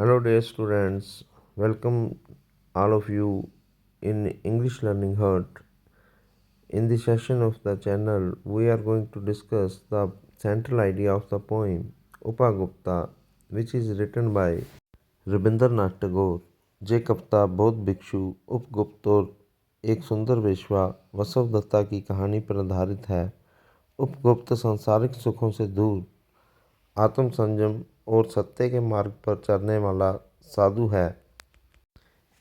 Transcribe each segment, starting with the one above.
Hello, dear students. Welcome all of you in English Learning Hut. In this session of the channel, we are going to discuss the central idea of the poem Upagupta, which is written by Rabindranath Tagore. जे कविता बौद्ध भिक्षु उपगुप्त और एक सुंदर वेश्या वसवदत्ता की कहानी पर आधारित है। उपगुप्त सांसारिक सुखों से दूर आत्म संयम और सत्य के मार्ग पर चलने वाला साधु है।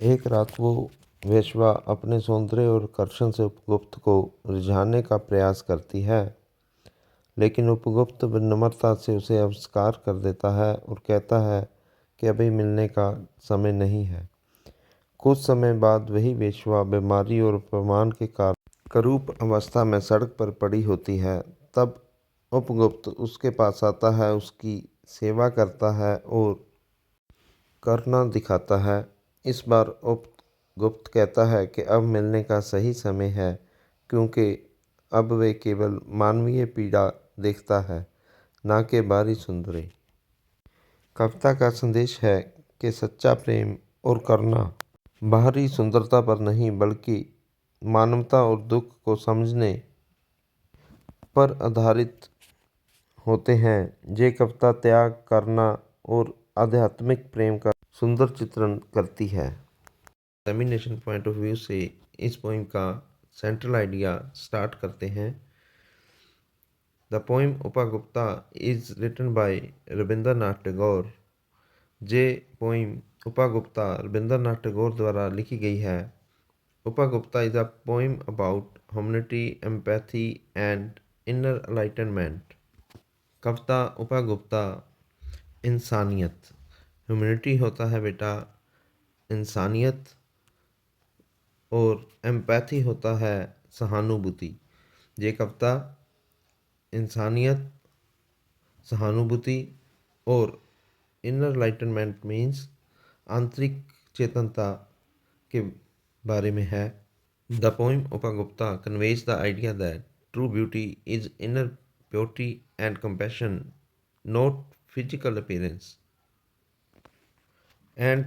एक रात वो वेश्या अपने सौंदर्य और आकर्षण से उपगुप्त को रिझाने का प्रयास करती है, लेकिन उपगुप्त विनम्रता से उसे अस्वीकार कर देता है और कहता है कि अभी मिलने का समय नहीं है। कुछ समय बाद वही वेश्या बीमारी और अपमान के कारण करूप अवस्था में सड़क पर पड़ी होती है। तब उपगुप्त उसके पास आता है, उसकी सेवा करता है और करुणा दिखाता है। इस बार उपगुप्त कहता है कि अब मिलने का सही समय है, क्योंकि अब वे केवल मानवीय पीड़ा देखता है, ना कि बाहरी सुंदरी। कविता का संदेश है कि सच्चा प्रेम और करुणा बाहरी सुंदरता पर नहीं, बल्कि मानवता और दुख को समझने पर आधारित होते हैं। ये कविता त्याग, करुणा और आध्यात्मिक प्रेम का सुंदर चित्रण करती है। एग्जामिनेशन पॉइंट ऑफ व्यू से इस पोइम का सेंट्रल आइडिया स्टार्ट करते हैं। The poem Upagupta is written by Rabindranath Tagore. जे पोइम उपगुप्ता रविंद्रनाथ टैगोर द्वारा लिखी गई है। Upagupta is a poem about humanity, empathy and inner enlightenment. कविता उपगुप्ता इंसानियत, ह्यूमैनिटी होता है बेटा इंसानियत, और एम्पैथी होता है सहानुभूति। ये कविता इंसानियत, सहानुभूति और इनर लाइटनमेंट मीन्स आंतरिक चेतनता के बारे में है। The poem Upagupta conveys the idea that true beauty is inner purity and compassion, not physical appearance, and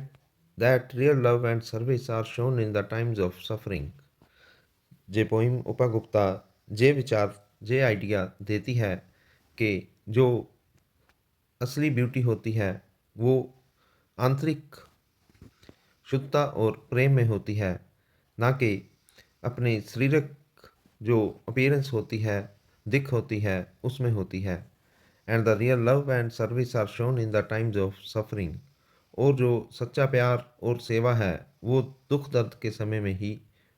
that real love and service are shown in the times of suffering. जे poem Upagupta जे विचार, जे idea देती है कि जो असली beauty होती है वो आंतरिक शुद्धता और प्रेम में होती है, ना कि अपने शारीरिक जो अपीयरेंस होती है, दिख होती है, उसमें होती है। And the real love and service are shown in the times of suffering. और जो सच्चा प्यार और सेवा है वो दुख दर्द के समय में ही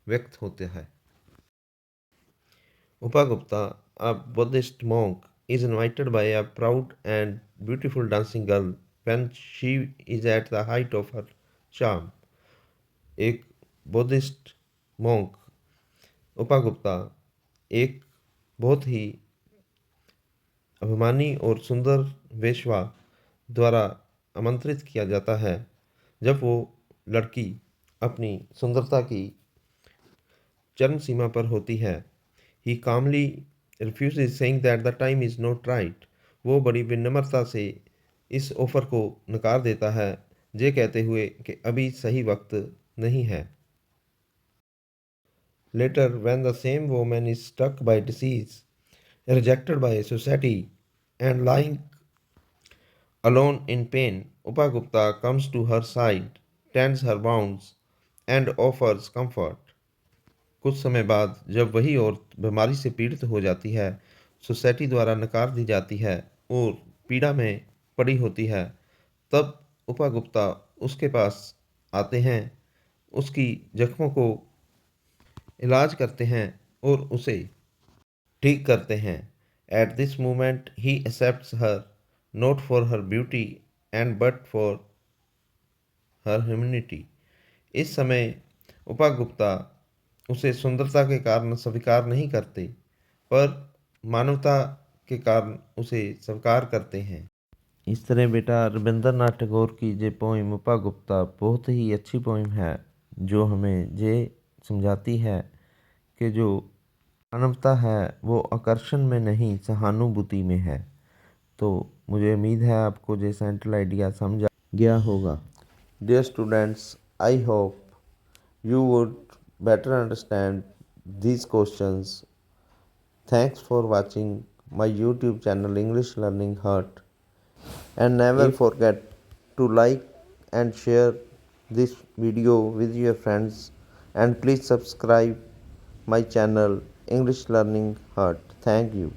व्यक्त होता है। Upagupta, a Buddhist monk, is invited by a proud and beautiful dancing girl when she is at the height of her charm. एक बुद्धिस्ट monk उपगुप्ता एक बहुत ही अभिमानी और सुंदर वेश्या द्वारा आमंत्रित किया जाता है। जब वो लड़की अपनी सुंदरता की चरम सीमा पर होती है। He calmly refuses saying that the time is not right. वो बड़ी विनम्रता से इस ऑफर को नकार देता है, ये कहते हुए कि अभी सही वक्त नहीं है। Later when the same woman is struck by disease, rejected by society and lying alone in pain, Upagupta comes to her side, tends her wounds, and offers comfort. कुछ समय बाद जब वही औरत बीमारी से पीड़ित हो जाती है, सोसाइटी द्वारा नकार दी जाती है और पीड़ा में पड़ी होती है, तब उपगुप्ता उसके पास आते हैं, उसकी जख्मों को इलाज करते हैं और उसे ठीक करते हैं। At this moment he accepts her, not for her beauty and but for her humanity. इस समय उपगुप्ता उसे सुंदरता के कारण स्वीकार नहीं करते, पर मानवता के कारण उसे स्वीकार करते हैं। इस तरह बेटा रविंद्रनाथ टैगोर की ये पोइम उपगुप्ता बहुत ही अच्छी पोइम है, जो हमें ये समझाती है कि जो मानवता है वो आकर्षण में नहीं, सहानुभूति में है। तो मुझे उम्मीद है आपको ये सेंट्रल आइडिया समझा। गया होगा? Dear students, I hope you would better understand these questions. Thanks for watching my YouTube channel English Learning Heart, and never forget to like and share this video with your friends, and please subscribe my channel English Learning Heart. Thank you.